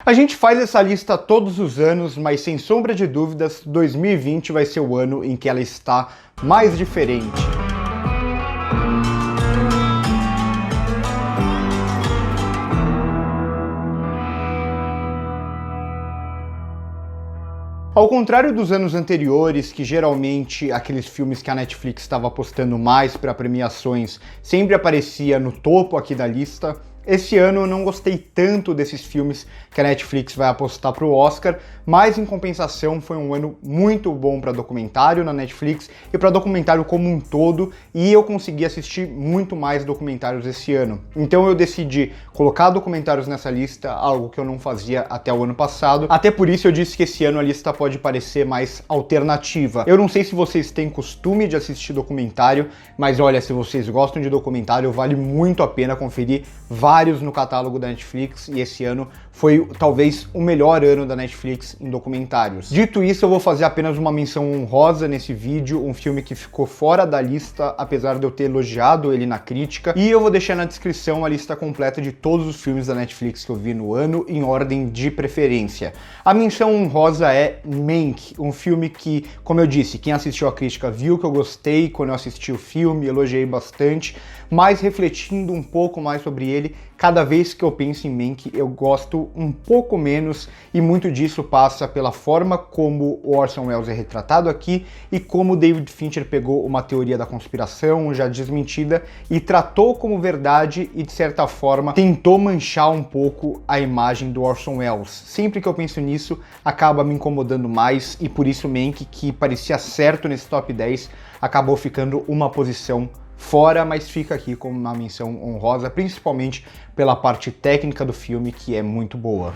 A gente faz essa lista todos os anos, mas sem sombra de dúvidas, 2020 vai ser o ano em que ela está mais diferente. Ao contrário dos anos anteriores, que geralmente aqueles filmes que a Netflix estava apostando mais para premiações sempre aparecia no topo aqui da lista, esse ano eu não gostei tanto desses filmes que a Netflix vai apostar para o Oscar, mas em compensação foi um ano muito bom para documentário na Netflix e para documentário como um todo, e eu consegui assistir muito mais documentários esse ano. Então eu decidi colocar documentários nessa lista, algo que eu não fazia até o ano passado. Até por isso eu disse que esse ano a lista pode parecer mais alternativa. Eu não sei se vocês têm costume de assistir documentário, mas olha, se vocês gostam de documentário, vale muito a pena conferir vários no catálogo da Netflix, e esse ano foi talvez o melhor ano da Netflix em documentários. Dito isso, eu vou fazer apenas uma menção honrosa nesse vídeo, um filme que ficou fora da lista, apesar de eu ter elogiado ele na crítica, e eu vou deixar na descrição a lista completa de todos os filmes da Netflix que eu vi no ano, em ordem de preferência. A menção honrosa é Mank, um filme que, como eu disse, quem assistiu a crítica viu que eu gostei quando eu assisti o filme, elogiei bastante, mas refletindo um pouco mais sobre ele, cada vez que eu penso em Mank, eu gosto um pouco menos, e muito disso passa pela forma como o Orson Welles é retratado aqui e como David Fincher pegou uma teoria da conspiração já desmentida e tratou como verdade e, de certa forma, tentou manchar um pouco a imagem do Orson Welles. Sempre que eu penso nisso, acaba me incomodando mais, e por isso Mank, que parecia certo nesse top 10, acabou ficando uma posição fora, mas fica aqui como uma menção honrosa, principalmente pela parte técnica do filme, que é muito boa.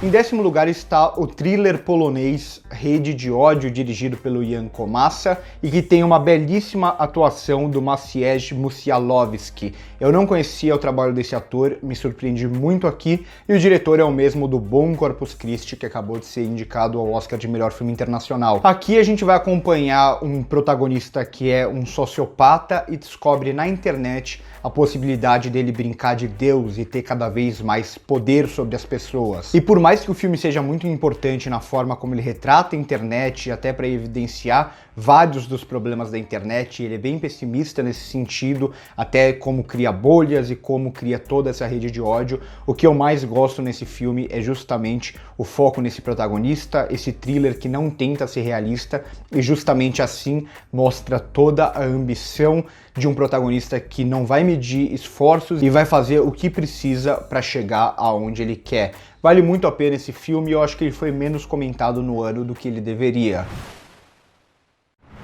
Em 10º lugar está o thriller polonês Rede de Ódio, dirigido pelo Jan Komasa, e que tem uma belíssima atuação do Maciej Musialowski. Eu não conhecia o trabalho desse ator, me surpreendi muito aqui, e o diretor é o mesmo do Bom Corpus Christi, que acabou de ser indicado ao Oscar de Melhor Filme Internacional. Aqui a gente vai acompanhar um protagonista que é um sociopata e descobre na internet a possibilidade dele brincar de Deus e ter cada vez mais poder sobre as pessoas. E por mais que o filme seja muito importante na forma como ele retrata a internet, até para evidenciar vários dos problemas da internet, ele é bem pessimista nesse sentido, até como cria bolhas e como cria toda essa rede de ódio. O que eu mais gosto nesse filme é justamente o foco nesse protagonista, esse thriller que não tenta ser realista, e justamente assim mostra toda a ambição de um protagonista que não vai medir esforços e vai fazer o que precisa para chegar aonde ele quer. Vale muito a pena esse filme, e eu acho que ele foi menos comentado no ano do que ele deveria.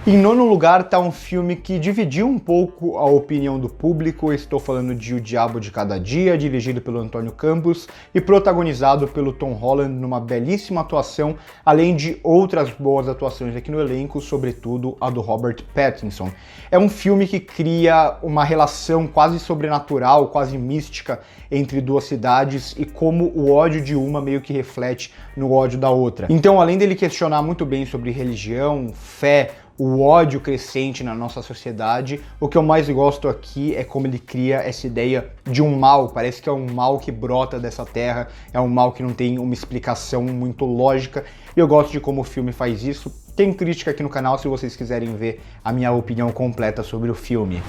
Em 9º lugar está um filme que dividiu um pouco a opinião do público. Eu estou falando de O Diabo de Cada Dia, dirigido pelo Antônio Campos e protagonizado pelo Tom Holland numa belíssima atuação, além de outras boas atuações aqui no elenco, sobretudo a do Robert Pattinson. É um filme que cria uma relação quase sobrenatural, quase mística entre duas cidades, e como o ódio de uma meio que reflete no ódio da outra. Então, além dele questionar muito bem sobre religião, fé, o ódio crescente na nossa sociedade, o que eu mais gosto aqui é como ele cria essa ideia de um mal. Parece que é um mal que brota dessa terra, é um mal que não tem uma explicação muito lógica, e eu gosto de como o filme faz isso. Tem crítica aqui no canal se vocês quiserem ver a minha opinião completa sobre o filme.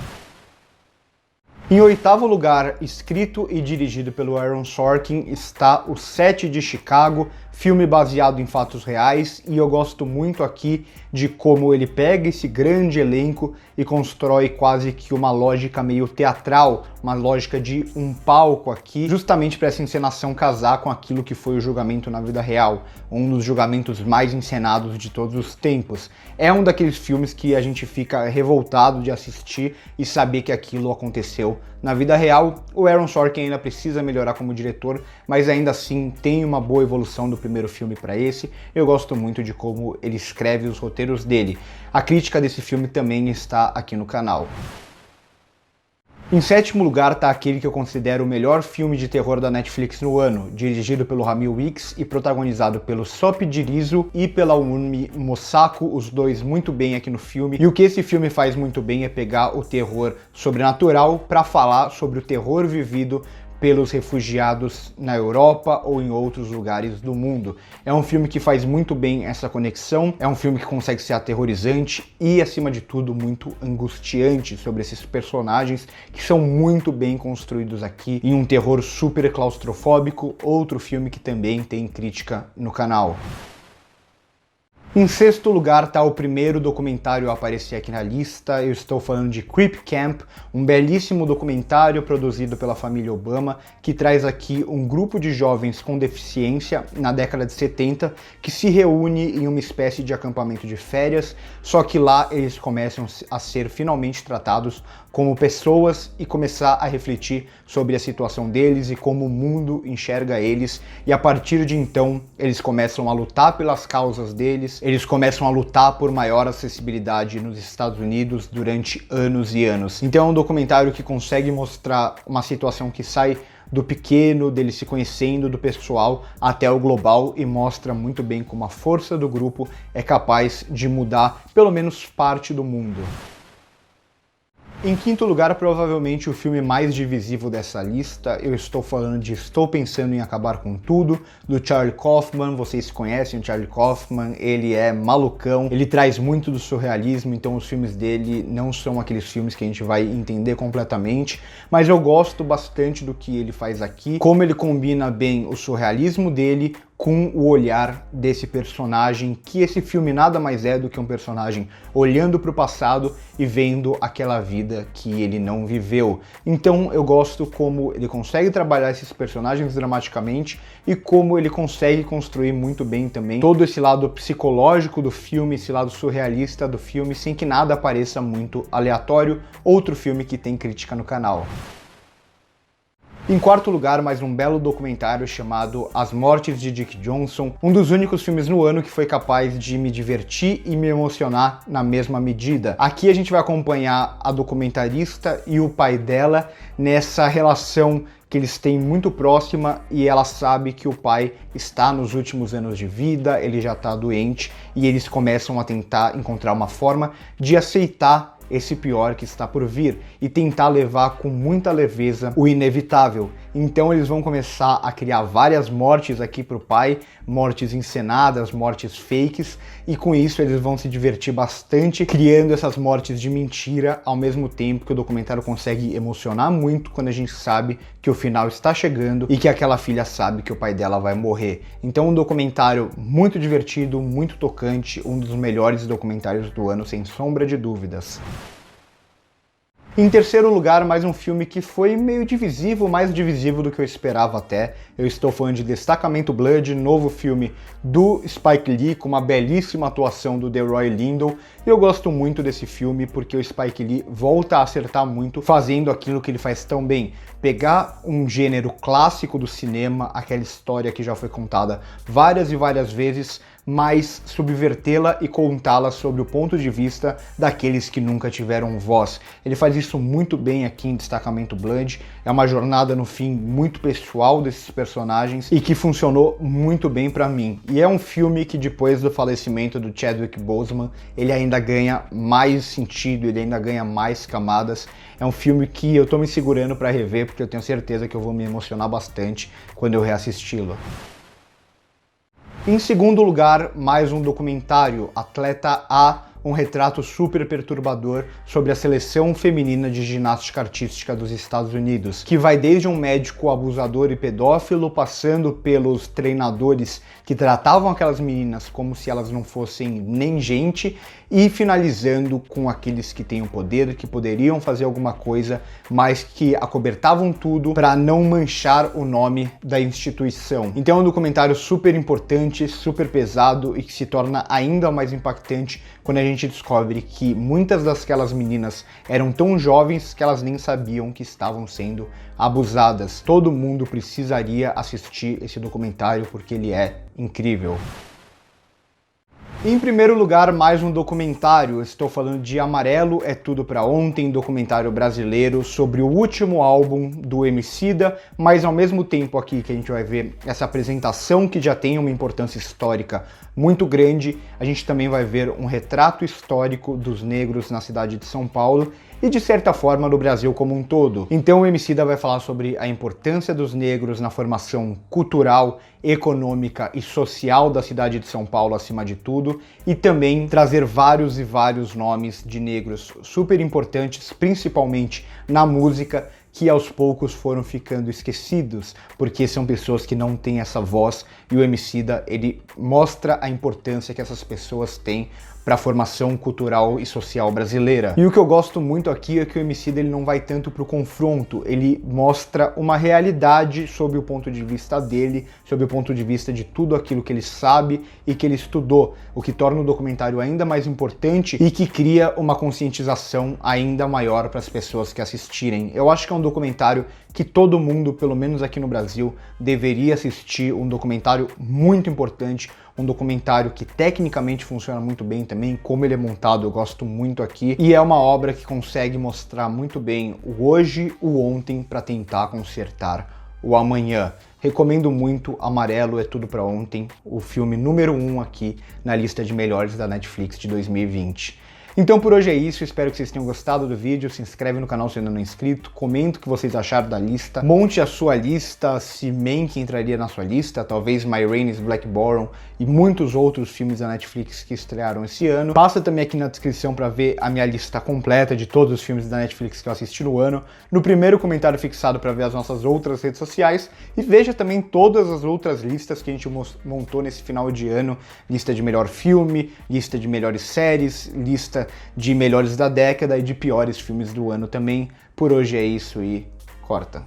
Em 8º lugar, escrito e dirigido pelo Aaron Sorkin, está O Sete de Chicago, filme baseado em fatos reais, e eu gosto muito aqui de como ele pega esse grande elenco e constrói quase que uma lógica meio teatral, uma lógica de um palco aqui, justamente para essa encenação casar com aquilo que foi o julgamento na vida real, um dos julgamentos mais encenados de todos os tempos. É um daqueles filmes que a gente fica revoltado de assistir e saber que aquilo aconteceu na vida real. O Aaron Sorkin ainda precisa melhorar como diretor, mas ainda assim tem uma boa evolução do primeiro filme para esse. Eu gosto muito de como ele escreve os roteiros dele. A crítica desse filme também está aqui no canal. Em 7º lugar está aquele que eu considero o melhor filme de terror da Netflix no ano, dirigido pelo Rami Weeks e protagonizado pelo Sophie Dirizo e pela Wunmi Mosaku, os dois muito bem aqui no filme. E o que esse filme faz muito bem é pegar o terror sobrenatural para falar sobre o terror vivido pelos refugiados na Europa ou em outros lugares do mundo. É um filme que faz muito bem essa conexão, é um filme que consegue ser aterrorizante e, acima de tudo, muito angustiante sobre esses personagens que são muito bem construídos aqui em um terror super claustrofóbico, outro filme que também tem crítica no canal. Em sexto lugar está o primeiro documentário a aparecer aqui na lista. Eu estou falando de Creep Camp, um belíssimo documentário produzido pela família Obama, que traz aqui um grupo de jovens com deficiência na década de 70 que se reúne em uma espécie de acampamento de férias, só que lá eles começam a ser finalmente tratados como pessoas e começar a refletir sobre a situação deles e como o mundo enxerga eles, e a partir de então eles começam a lutar pelas causas deles, eles começam a lutar por maior acessibilidade nos Estados Unidos durante anos e anos. Então é um documentário que consegue mostrar uma situação que sai do pequeno, deles se conhecendo, do pessoal, até o global, e mostra muito bem como a força do grupo é capaz de mudar pelo menos parte do mundo. Em quinto lugar, provavelmente o filme mais divisivo dessa lista, eu estou falando de Estou Pensando em Acabar com Tudo, do Charlie Kaufman. Vocês conhecem o Charlie Kaufman, ele é malucão, ele traz muito do surrealismo, então os filmes dele não são aqueles filmes que a gente vai entender completamente, mas eu gosto bastante do que ele faz aqui, como ele combina bem o surrealismo dele com o olhar desse personagem, que esse filme nada mais é do que um personagem olhando para o passado e vendo aquela vida que ele não viveu. Então eu gosto como ele consegue trabalhar esses personagens dramaticamente e como ele consegue construir muito bem também todo esse lado psicológico do filme, esse lado surrealista do filme, sem que nada pareça muito aleatório. Outro filme que tem crítica no canal. Em quarto lugar, mais um belo documentário chamado As Mortes de Dick Johnson, um dos únicos filmes no ano que foi capaz de me divertir e me emocionar na mesma medida. Aqui a gente vai acompanhar a documentarista e o pai dela nessa relação que eles têm muito próxima, e ela sabe que o pai está nos últimos anos de vida, ele já está doente, e eles começam a tentar encontrar uma forma de aceitar esse pior que está por vir e tentar levar com muita leveza o inevitável. Então eles vão começar a criar várias mortes aqui pro pai, mortes encenadas, mortes fakes, e com isso eles vão se divertir bastante criando essas mortes de mentira, ao mesmo tempo que o documentário consegue emocionar muito quando a gente sabe que o final está chegando e que aquela filha sabe que o pai dela vai morrer. Então um documentário muito divertido, muito tocante, um dos melhores documentários do ano, sem sombra de dúvidas. Em terceiro lugar, mais um filme que foi meio divisivo, mais divisivo do que eu esperava até. Eu estou falando de Destacamento Blood, novo filme do Spike Lee, com uma belíssima atuação do Delroy Lindo. E eu gosto muito desse filme porque o Spike Lee volta a acertar muito fazendo aquilo que ele faz tão bem. Pegar um gênero clássico do cinema, aquela história que já foi contada várias e várias vezes, mas subvertê-la e contá-la sobre o ponto de vista daqueles que nunca tiveram voz. Ele faz isso muito bem aqui em Destacamento Blood, é uma jornada no fim muito pessoal desses personagens e que funcionou muito bem pra mim. E é um filme que depois do falecimento do Chadwick Boseman, ele ainda ganha mais sentido, ele ainda ganha mais camadas. É um filme que eu tô me segurando pra rever, porque eu tenho certeza que eu vou me emocionar bastante quando eu reassisti-lo. Em segundo lugar, mais um documentário, Atleta A, um retrato super perturbador sobre a seleção feminina de ginástica artística dos Estados Unidos, que vai desde um médico abusador e pedófilo, passando pelos treinadores que tratavam aquelas meninas como se elas não fossem nem gente, e finalizando com aqueles que têm o poder, que poderiam fazer alguma coisa, mas que acobertavam tudo para não manchar o nome da instituição. Então é um documentário super importante, super pesado e que se torna ainda mais impactante quando a gente descobre que muitas daquelas meninas eram tão jovens que elas nem sabiam que estavam sendo abusadas. Todo mundo precisaria assistir esse documentário porque ele é incrível. Em primeiro lugar, mais um documentário. Estou falando de Amarelo é Tudo Pra Ontem, documentário brasileiro sobre o último álbum do Emicida, mas ao mesmo tempo aqui que a gente vai ver essa apresentação que já tem uma importância histórica muito grande, a gente também vai ver um retrato histórico dos negros na cidade de São Paulo e de certa forma no Brasil como um todo. Então o Emicida vai falar sobre a importância dos negros na formação cultural, econômica e social da cidade de São Paulo acima de tudo, e também trazer vários e vários nomes de negros super importantes, principalmente na música, que aos poucos foram ficando esquecidos, porque são pessoas que não têm essa voz, e o Emicida, ele mostra a importância que essas pessoas têm para a formação cultural e social brasileira. E o que eu gosto muito aqui é que o Emicida ele não vai tanto para o confronto, ele mostra uma realidade sob o ponto de vista dele, sob o ponto de vista de tudo aquilo que ele sabe e que ele estudou, o que torna o documentário ainda mais importante e que cria uma conscientização ainda maior para as pessoas que assistirem. Eu acho que é um documentário que todo mundo, pelo menos aqui no Brasil, deveria assistir, um documentário muito importante, um documentário que tecnicamente funciona muito bem também, como ele é montado eu gosto muito aqui, e é uma obra que consegue mostrar muito bem o hoje, o ontem, para tentar consertar o amanhã. Recomendo muito Amarelo é Tudo Pra Ontem, o filme número 1 aqui na lista de melhores da Netflix de 2020. Então por hoje é isso, espero que vocês tenham gostado do vídeo, se inscreve no canal se ainda não é inscrito, comenta o que vocês acharam da lista, monte a sua lista, se Mank entraria na sua lista, talvez My Rainey's Black Bottom e muitos outros filmes da Netflix que estrearam esse ano. Passa também aqui na descrição para ver a minha lista completa de todos os filmes da Netflix que eu assisti no ano, no primeiro comentário fixado para ver as nossas outras redes sociais, e veja também todas as outras listas que a gente montou nesse final de ano, lista de melhor filme, lista de melhores séries, lista de melhores da década e de piores filmes do ano também. Por hoje é isso e corta.